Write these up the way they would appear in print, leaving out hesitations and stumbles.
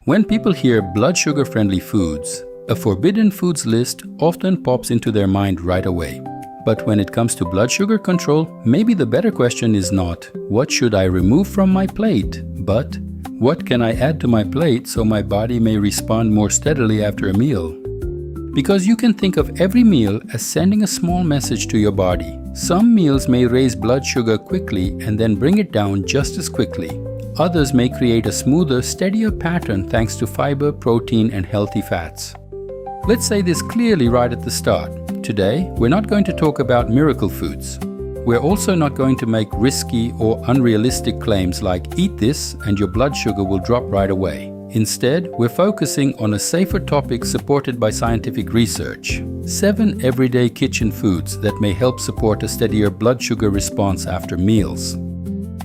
When people hear blood sugar-friendly foods, a forbidden foods list often pops into their mind right away. But when it comes to blood sugar control, maybe the better question is not, what should I remove from my plate? But, what can I add to my plate so my body may respond more steadily after a meal? Because you can think of every meal as sending a small message to your body. Some meals may raise blood sugar quickly and then bring it down just as quickly. Others may create a smoother, steadier pattern thanks to fiber, protein, and healthy fats. Let's say this clearly right at the start. Today, we're not going to talk about miracle foods. We're also not going to make risky or unrealistic claims like eat this and your blood sugar will drop right away. Instead, we're focusing on a safer topic supported by scientific research. 7 everyday kitchen foods that may help support a steadier blood sugar response after meals.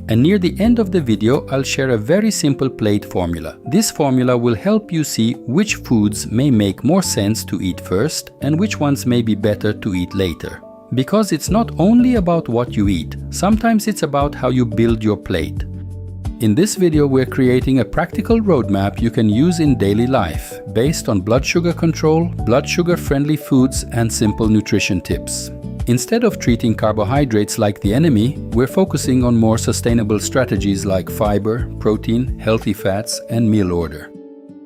And near the end of the video, I'll share a very simple plate formula. This formula will help you see which foods may make more sense to eat first and which ones may be better to eat later. Because it's not only about what you eat, sometimes it's about how you build your plate. In this video, we're creating a practical roadmap you can use in daily life, based on blood sugar control, blood sugar-friendly foods, and simple nutrition tips. Instead of treating carbohydrates like the enemy, we're focusing on more sustainable strategies like fiber, protein, healthy fats, and meal order.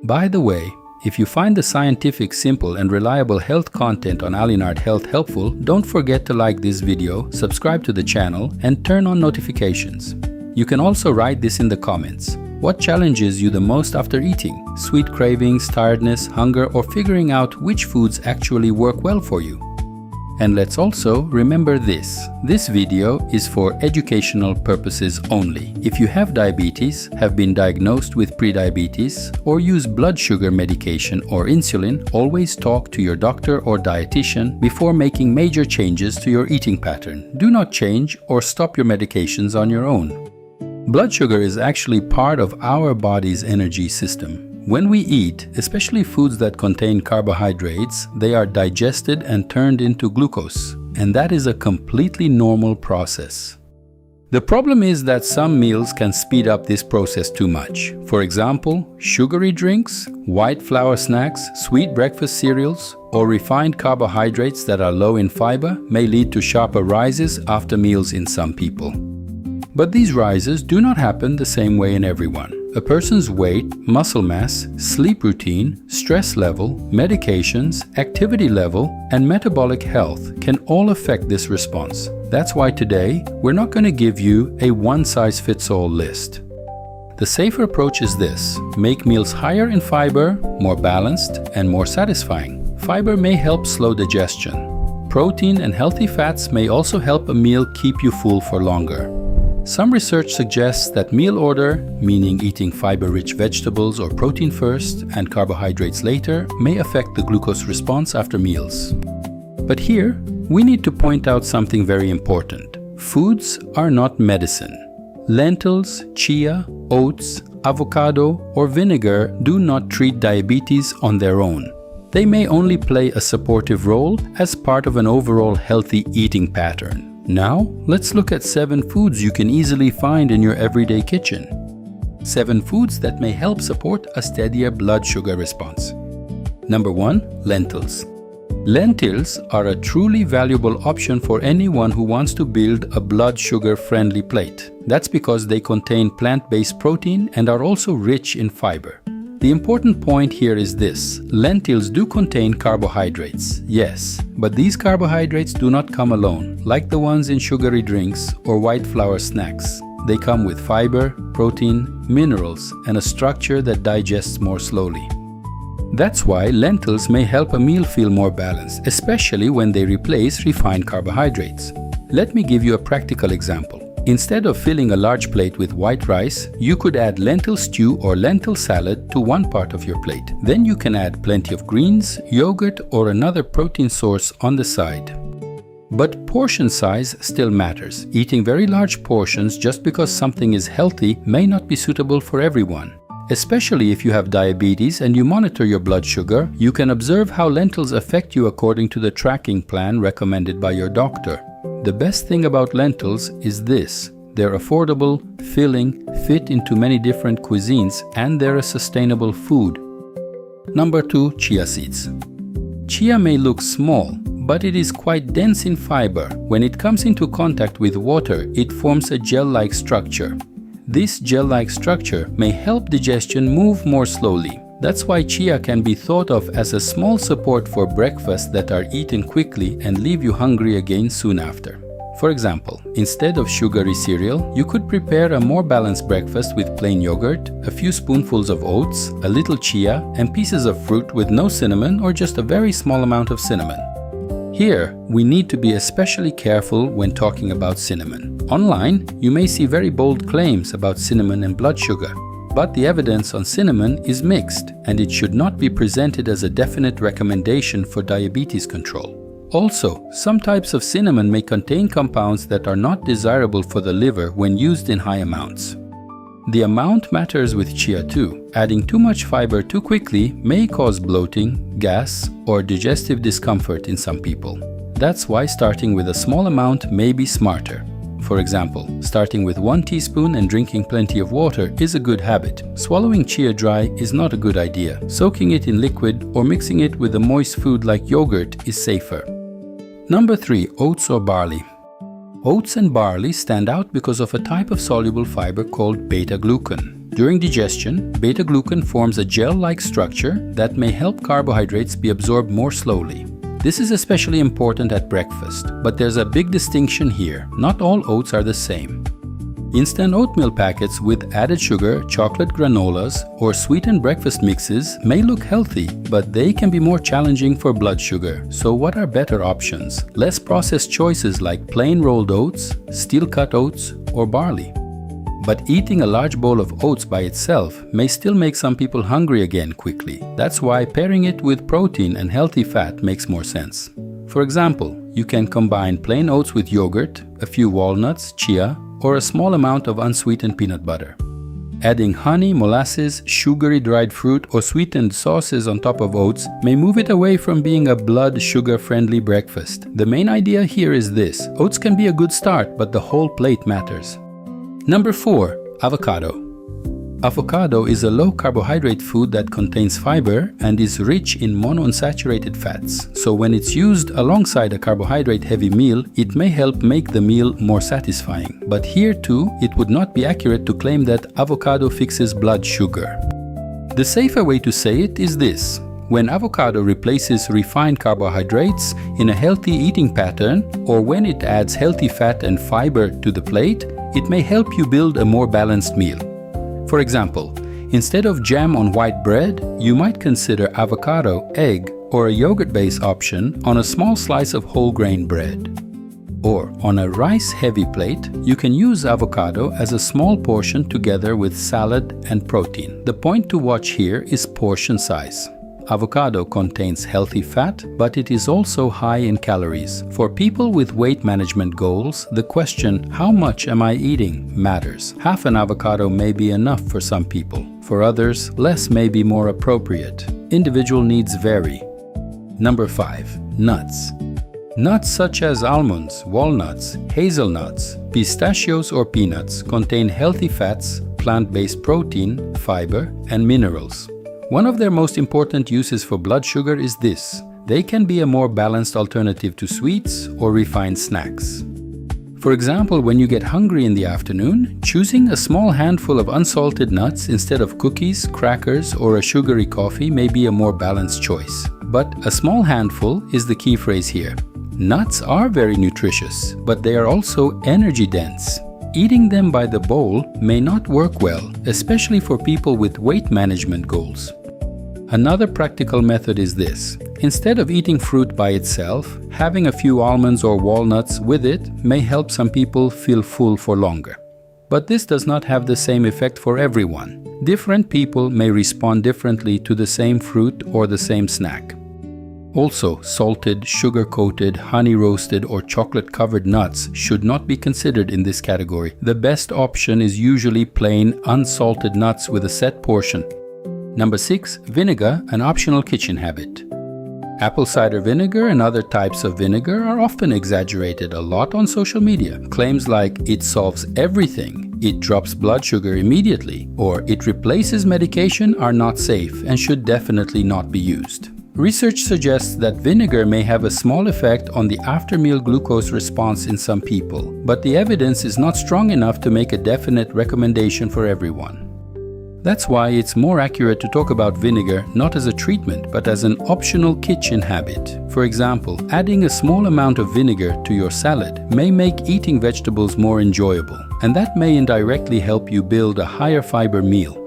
By the way, if you find the scientific, simple, and reliable health content on Alinart Health helpful, don't forget to like this video, subscribe to the channel, and turn on notifications. You can also write this in the comments. What challenges you the most after eating? Sweet cravings, tiredness, hunger, or figuring out which foods actually work well for you? And let's also remember this. This video is for educational purposes only. If you have diabetes, have been diagnosed with prediabetes, or use blood sugar medication or insulin, always talk to your doctor or dietitian before making major changes to your eating pattern. Do not change or stop your medications on your own. Blood sugar is actually part of our body's energy system. When we eat, especially foods that contain carbohydrates, they are digested and turned into glucose, and that is a completely normal process. The problem is that some meals can speed up this process too much. For example, sugary drinks, white flour snacks, sweet breakfast cereals, or refined carbohydrates that are low in fiber may lead to sharper rises after meals in some people. But these rises do not happen the same way in everyone. A person's weight, muscle mass, sleep routine, stress level, medications, activity level, and metabolic health can all affect this response. That's why today, we're not going to give you a one-size-fits-all list. The safer approach is this: make meals higher in fiber, more balanced, and more satisfying. Fiber may help slow digestion. Protein and healthy fats may also help a meal keep you full for longer. Some research suggests that meal order, meaning eating fiber-rich vegetables or protein first and carbohydrates later, may affect the glucose response after meals. But here, we need to point out something very important. Foods are not medicine. Lentils, chia, oats, avocado, or vinegar do not treat diabetes on their own. They may only play a supportive role as part of an overall healthy eating pattern. Now, let's look at 7 foods you can easily find in your everyday kitchen. 7 foods that may help support a steadier blood sugar response. Number 1. Lentils. Lentils are a truly valuable option for anyone who wants to build a blood sugar-friendly plate. That's because they contain plant-based protein and are also rich in fiber. The important point here is this: lentils do contain carbohydrates, yes, but these carbohydrates do not come alone, like the ones in sugary drinks or white flour snacks. They come with fiber, protein, minerals, and a structure that digests more slowly. That's why lentils may help a meal feel more balanced, especially when they replace refined carbohydrates. Let me give you a practical example. Instead of filling a large plate with white rice, you could add lentil stew or lentil salad to one part of your plate. Then you can add plenty of greens, yogurt, or another protein source on the side. But portion size still matters. Eating very large portions just because something is healthy may not be suitable for everyone. Especially if you have diabetes and you monitor your blood sugar, you can observe how lentils affect you according to the tracking plan recommended by your doctor. The best thing about lentils is this: they're affordable, filling, fit into many different cuisines, and they're a sustainable food. Number 2. Chia seeds. Chia may look small, but it is quite dense in fiber. When it comes into contact with water, it forms a gel-like structure. This gel-like structure may help digestion move more slowly. That's why chia can be thought of as a small support for breakfasts that are eaten quickly and leave you hungry again soon after. For example, instead of sugary cereal, you could prepare a more balanced breakfast with plain yogurt, a few spoonfuls of oats, a little chia, and pieces of fruit with no cinnamon or just a very small amount of cinnamon. Here, we need to be especially careful when talking about cinnamon. Online, you may see very bold claims about cinnamon and blood sugar, but the evidence on cinnamon is mixed, and it should not be presented as a definite recommendation for diabetes control. Also, some types of cinnamon may contain compounds that are not desirable for the liver when used in high amounts. The amount matters with chia too. Adding too much fiber too quickly may cause bloating, gas, or digestive discomfort in some people. That's why starting with a small amount may be smarter. For example, starting with 1 teaspoon and drinking plenty of water is a good habit. Swallowing chia dry is not a good idea. Soaking it in liquid or mixing it with a moist food like yogurt is safer. Number 3. Oats or barley. Oats and barley stand out because of a type of soluble fiber called beta-glucan. During digestion, beta-glucan forms a gel-like structure that may help carbohydrates be absorbed more slowly. This is especially important at breakfast, but there's a big distinction here. Not all oats are the same. Instant oatmeal packets with added sugar, chocolate granolas, or sweetened breakfast mixes may look healthy, but they can be more challenging for blood sugar. So what are better options? Less processed choices like plain rolled oats, steel-cut oats, or barley. But eating a large bowl of oats by itself may still make some people hungry again quickly. That's why pairing it with protein and healthy fat makes more sense. For example, you can combine plain oats with yogurt, a few walnuts, chia, or a small amount of unsweetened peanut butter. Adding honey, molasses, sugary dried fruit, or sweetened sauces on top of oats may move it away from being a blood sugar-friendly breakfast. The main idea here is this: oats can be a good start, but the whole plate matters. Number 4. Avocado. Avocado is a low-carbohydrate food that contains fiber and is rich in monounsaturated fats. So when it's used alongside a carbohydrate-heavy meal, it may help make the meal more satisfying. But here too, it would not be accurate to claim that avocado fixes blood sugar. The safer way to say it is this: when avocado replaces refined carbohydrates in a healthy eating pattern, or when it adds healthy fat and fiber to the plate, it may help you build a more balanced meal. For example, instead of jam on white bread, you might consider avocado, egg, or a yogurt-based option on a small slice of whole grain bread. Or on a rice-heavy plate, you can use avocado as a small portion together with salad and protein. The point to watch here is portion size. Avocado contains healthy fat, but it is also high in calories. For people with weight management goals, the question, "How much am I eating?" matters. Half an avocado may be enough for some people. For others, less may be more appropriate. Individual needs vary. Number 5. Nuts. Nuts such as almonds, walnuts, hazelnuts, pistachios or peanuts contain healthy fats, plant-based protein, fiber, and minerals. One of their most important uses for blood sugar is this: they can be a more balanced alternative to sweets or refined snacks. For example, when you get hungry in the afternoon, choosing a small handful of unsalted nuts instead of cookies, crackers, or a sugary coffee may be a more balanced choice. But a small handful is the key phrase here. Nuts are very nutritious, but they are also energy dense. Eating them by the bowl may not work well, especially for people with weight management goals. Another practical method is this: instead of eating fruit by itself, having a few almonds or walnuts with it may help some people feel full for longer. But this does not have the same effect for everyone. Different people may respond differently to the same fruit or the same snack. Also, salted, sugar-coated, honey-roasted, or chocolate-covered nuts should not be considered in this category. The best option is usually plain, unsalted nuts with a set portion. Number 6. Vinegar, an optional kitchen habit. Apple cider vinegar and other types of vinegar are often exaggerated a lot on social media. Claims like it solves everything, it drops blood sugar immediately, or it replaces medication are not safe and should definitely not be used. Research suggests that vinegar may have a small effect on the after-meal glucose response in some people, but the evidence is not strong enough to make a definite recommendation for everyone. That's why it's more accurate to talk about vinegar not as a treatment, but as an optional kitchen habit. For example, adding a small amount of vinegar to your salad may make eating vegetables more enjoyable, and that may indirectly help you build a higher fiber meal.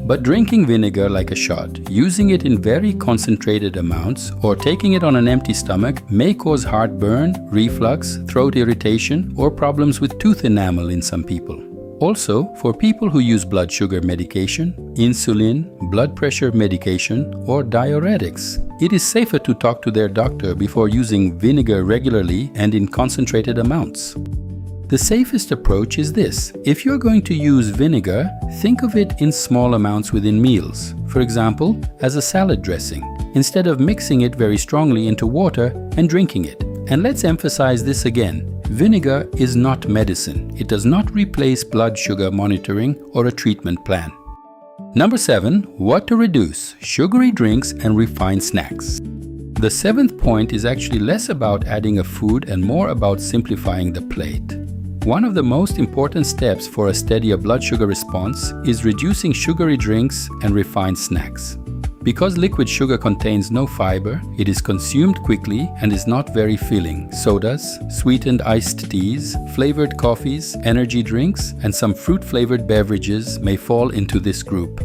But drinking vinegar like a shot, using it in very concentrated amounts, or taking it on an empty stomach may cause heartburn, reflux, throat irritation, or problems with tooth enamel in some people. Also, for people who use blood sugar medication, insulin, blood pressure medication, or diuretics, it is safer to talk to their doctor before using vinegar regularly and in concentrated amounts. The safest approach is this. If you're going to use vinegar, think of it in small amounts within meals. For example, as a salad dressing, instead of mixing it very strongly into water and drinking it. And let's emphasize this again. Vinegar is not medicine. It does not replace blood sugar monitoring or a treatment plan. Number 7. What to reduce: sugary drinks and refined snacks. The 7th point is actually less about adding a food and more about simplifying the plate. One of the most important steps for a steadier blood sugar response is reducing sugary drinks and refined snacks. Because liquid sugar contains no fiber, it is consumed quickly and is not very filling. Sodas, sweetened iced teas, flavored coffees, energy drinks, and some fruit-flavored beverages may fall into this group.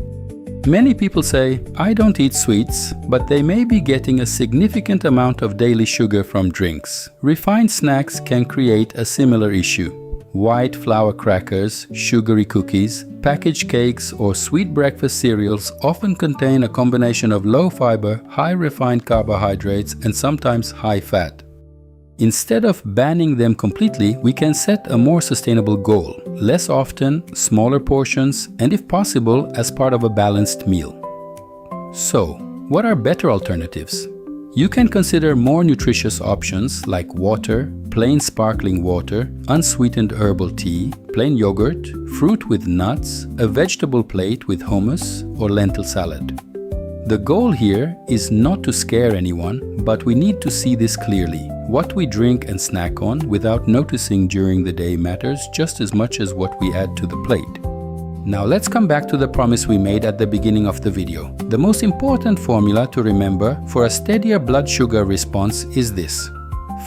Many people say, "I don't eat sweets," but they may be getting a significant amount of daily sugar from drinks. Refined snacks can create a similar issue. White flour crackers, sugary cookies, packaged cakes, or sweet breakfast cereals often contain a combination of low fiber, high refined carbohydrates, and sometimes high fat. Instead of banning them completely, we can set a more sustainable goal: less often, smaller portions, and if possible, as part of a balanced meal. So, what are better alternatives? You can consider more nutritious options like water, plain sparkling water, unsweetened herbal tea, plain yogurt, fruit with nuts, a vegetable plate with hummus, or lentil salad. The goal here is not to scare anyone, but we need to see this clearly. What we drink and snack on without noticing during the day matters just as much as what we add to the plate. Now let's come back to the promise we made at the beginning of the video. The most important formula to remember for a steadier blood sugar response is this: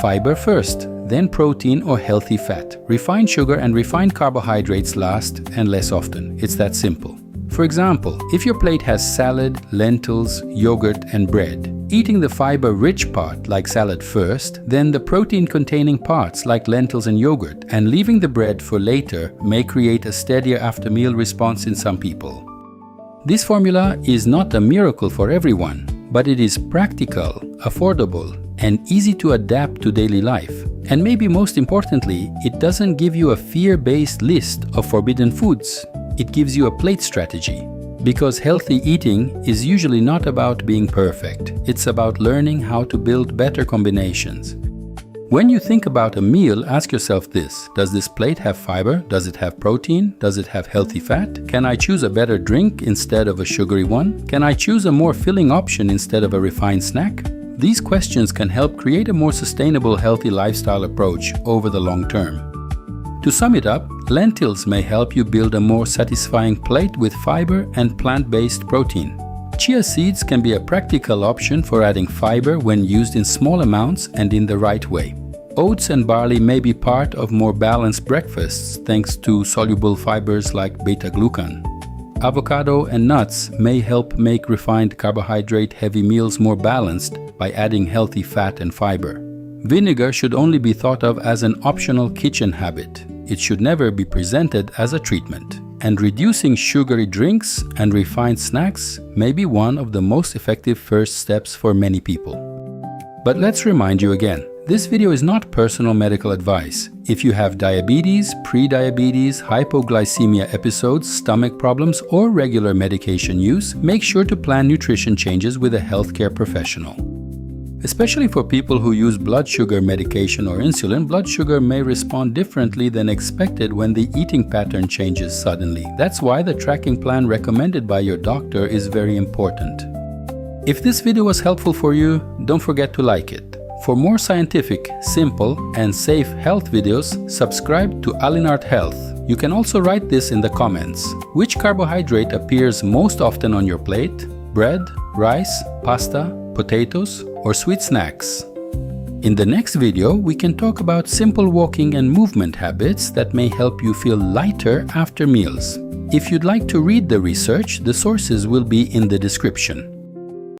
fiber first, then protein or healthy fat. Refined sugar and refined carbohydrates last and less often. It's that simple. For example, if your plate has salad, lentils, yogurt, and bread, eating the fiber-rich part like salad first, then the protein-containing parts like lentils and yogurt, and leaving the bread for later may create a steadier after-meal response in some people. This formula is not a miracle for everyone, but it is practical, affordable, and easy to adapt to daily life. And maybe most importantly, it doesn't give you a fear-based list of forbidden foods. It gives you a plate strategy. Because healthy eating is usually not about being perfect. It's about learning how to build better combinations. When you think about a meal, ask yourself this: does this plate have fiber? Does it have protein? Does it have healthy fat? Can I choose a better drink instead of a sugary one? Can I choose a more filling option instead of a refined snack? These questions can help create a more sustainable, healthy lifestyle approach over the long term. To sum it up, lentils may help you build a more satisfying plate with fiber and plant-based protein. Chia seeds can be a practical option for adding fiber when used in small amounts and in the right way. Oats and barley may be part of more balanced breakfasts thanks to soluble fibers like beta-glucan. Avocado and nuts may help make refined carbohydrate-heavy meals more balanced by adding healthy fat and fiber. Vinegar should only be thought of as an optional kitchen habit. It should never be presented as a treatment. And reducing sugary drinks and refined snacks may be one of the most effective first steps for many people. But let's remind you again, this video is not personal medical advice. If you have diabetes, prediabetes, hypoglycemia episodes, stomach problems, or regular medication use, make sure to plan nutrition changes with a healthcare professional. Especially for people who use blood sugar medication or insulin, blood sugar may respond differently than expected when the eating pattern changes suddenly. That's why the tracking plan recommended by your doctor is very important. If this video was helpful for you, don't forget to like it. For more scientific, simple, and safe health videos, subscribe to Alinart Health. You can also write this in the comments. Which carbohydrate appears most often on your plate? Bread, rice, pasta, potatoes, or sweet snacks? In the next video, we can talk about simple walking and movement habits that may help you feel lighter after meals. If you'd like to read the research, the sources will be in the description.